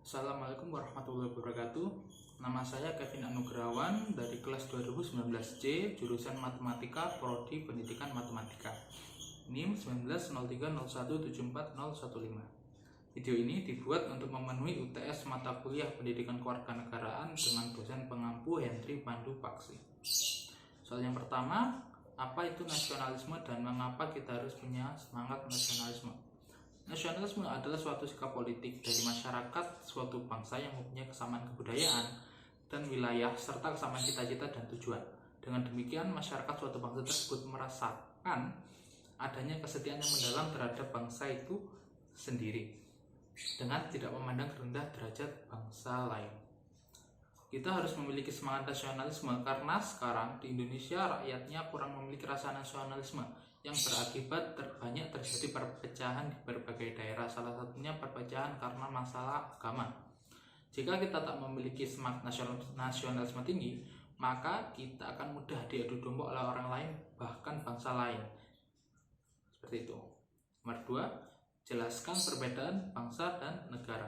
Assalamualaikum warahmatullahi wabarakatuh. Nama saya Kevin Anugrawan dari kelas 2019C, jurusan Matematika, Prodi Pendidikan Matematika. NIM 190301740015. Video ini dibuat untuk memenuhi UTS mata kuliah Pendidikan Kewarganegaraan dengan dosen pengampu Henry Pandu Paksi. Soal yang pertama, apa itu nasionalisme dan mengapa kita harus punya semangat nasionalisme? Nasionalisme adalah suatu sikap politik dari masyarakat suatu bangsa yang mempunyai kesamaan kebudayaan dan wilayah serta kesamaan cita-cita dan tujuan. Dengan demikian, masyarakat suatu bangsa tersebut merasakan adanya kesetiaan yang mendalam terhadap bangsa itu sendiri dengan tidak memandang rendah derajat bangsa lain. Kita harus memiliki semangat nasionalisme karena sekarang di Indonesia rakyatnya kurang memiliki rasa nasionalisme yang berakibat banyak terjadi perpecahan di berbagai daerah, salah satunya perpecahan karena masalah agama. Jika kita tak memiliki semangat nasionalisme tinggi, maka kita akan mudah diadu domba oleh orang lain, bahkan bangsa lain. Seperti itu. Nomor 2, jelaskan perbedaan bangsa dan negara.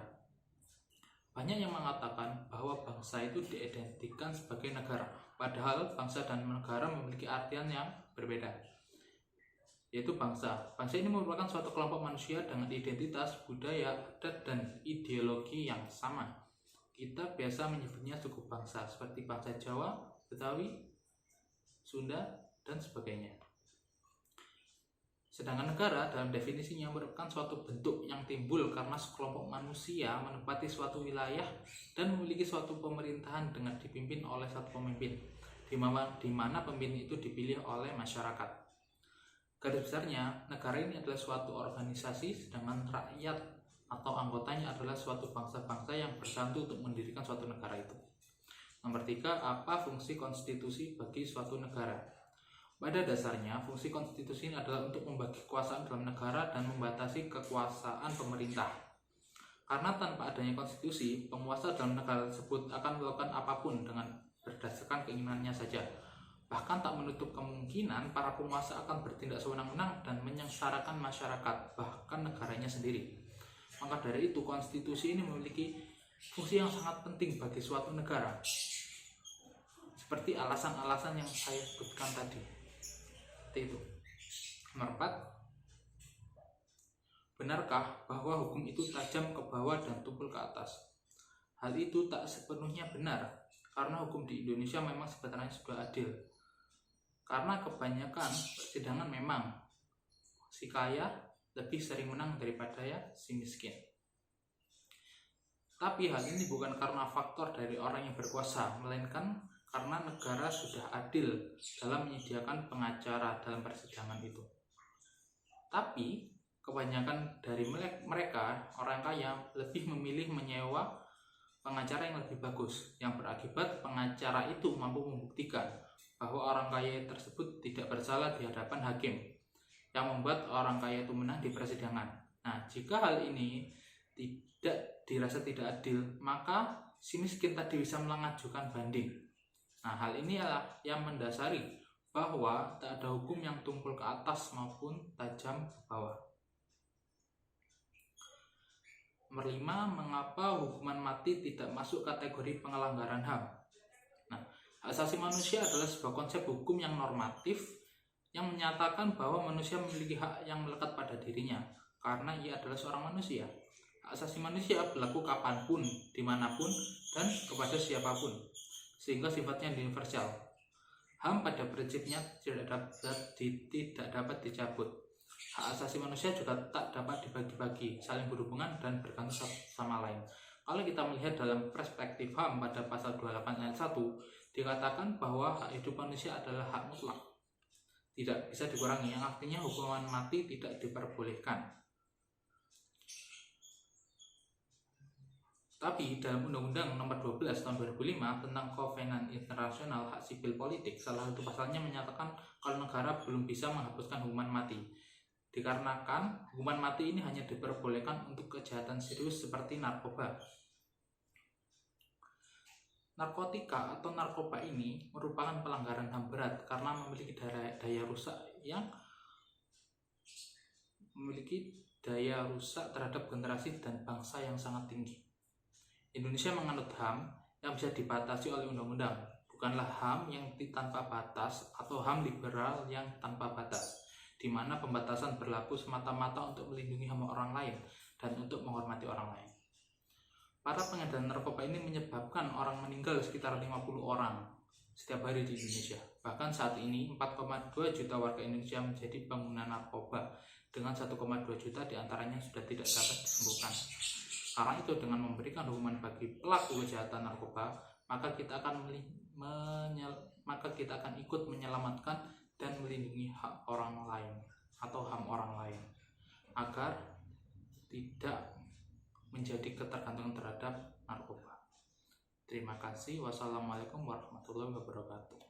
Banyak yang mengatakan bahwa bangsa itu diidentikan sebagai negara, padahal bangsa dan negara memiliki artian yang berbeda, yaitu bangsa. Bangsa ini merupakan suatu kelompok manusia dengan identitas, budaya, adat, dan ideologi yang sama. Kita biasa menyebutnya suku bangsa, seperti bangsa Jawa, Betawi, Sunda, dan sebagainya. Sedangkan negara dalam definisinya merupakan suatu bentuk yang timbul karena sekelompok manusia menempati suatu wilayah dan memiliki suatu pemerintahan dengan dipimpin oleh satu pemimpin, di mana pemimpin itu dipilih oleh masyarakat. Garis besarnya, negara ini adalah suatu organisasi, sedangkan rakyat atau anggotanya adalah suatu bangsa-bangsa yang bersatu untuk mendirikan suatu negara itu. Nomor 3, apa fungsi konstitusi bagi suatu negara? Pada dasarnya, fungsi konstitusi ini adalah untuk membagi kekuasaan dalam negara dan membatasi kekuasaan pemerintah. Karena tanpa adanya konstitusi, penguasa dalam negara tersebut akan melakukan apapun dengan berdasarkan keinginannya saja. Bahkan tak menutup kemungkinan para penguasa akan bertindak sewenang-wenang dan menyengsarakan masyarakat, bahkan negaranya sendiri. Maka dari itu, konstitusi ini memiliki fungsi yang sangat penting bagi suatu negara. Seperti alasan-alasan yang saya sebutkan tadi. Seperti itu. Nomor 4, benarkah bahwa hukum itu tajam ke bawah dan tumpul ke atas? Hal itu tak sepenuhnya benar, karena hukum di Indonesia memang sebenarnya sudah adil. Karena kebanyakan persidangan memang si kaya lebih sering menang daripada si miskin. Tapi hal ini bukan karena faktor dari orang yang berkuasa, melainkan karena negara sudah adil dalam menyediakan pengacara dalam persidangan itu. Tapi kebanyakan dari mereka, orang kaya, lebih memilih menyewa pengacara yang lebih bagus, yang berakibat pengacara itu mampu membuktikan bahwa orang kaya tersebut tidak bersalah di hadapan hakim, yang membuat orang kaya itu menang di persidangan. Nah, jika hal ini dirasa tidak adil, maka si miskin tadi bisa mengajukan banding. Nah, hal ini adalah yang mendasari bahwa tak ada hukum yang tumpul ke atas maupun tajam ke bawah. Nomor 5, mengapa hukuman mati tidak masuk kategori pelanggaran HAM? Nah, hak asasi manusia adalah sebuah konsep hukum yang normatif yang menyatakan bahwa manusia memiliki hak yang melekat pada dirinya karena ia adalah seorang manusia. Hak asasi manusia berlaku kapanpun, dimanapun, dan kepada siapapun, sehingga sifatnya universal. HAM pada prinsipnya tidak dapat dicabut. Hak asasi manusia juga tak dapat dibagi-bagi, saling berhubungan dan bergantung sama lain. Kalau kita melihat dalam perspektif HAM pada pasal 28 ayat 1, dikatakan bahwa hak hidup manusia adalah hak mutlak, tidak bisa dikurangi, yang artinya hukuman mati tidak diperbolehkan. Tapi dalam Undang-Undang Nomor 12 Tahun 2005 tentang Kovenan Internasional Hak Sipil Politik, salah satu pasalnya menyatakan kalau negara belum bisa menghapuskan hukuman mati, dikarenakan hukuman mati ini hanya diperbolehkan untuk kejahatan serius seperti narkoba. Narkotika atau narkoba ini merupakan pelanggaran HAM berat karena memiliki daya rusak terhadap generasi dan bangsa yang sangat tinggi. Indonesia menganut HAM yang bisa dibatasi oleh undang-undang, bukanlah HAM yang tanpa batas atau HAM liberal yang tanpa batas, di mana pembatasan berlaku semata-mata untuk melindungi HAM orang lain dan untuk menghormati orang lain. Para pengedar narkoba ini menyebabkan orang meninggal sekitar 50 orang setiap hari di Indonesia. Bahkan saat ini 4,2 juta warga Indonesia menjadi pengguna narkoba, dengan 1,2 juta diantaranya sudah tidak dapat disembuhkan. Karena itu, dengan memberikan hukuman bagi pelaku kejahatan narkoba, maka kita akan ikut menyelamatkan dan melindungi hak orang lain atau HAM orang lain agar tidak menjadi ketergantungan terhadap narkoba. Terima kasih. Wassalamualaikum warahmatullahi wabarakatuh.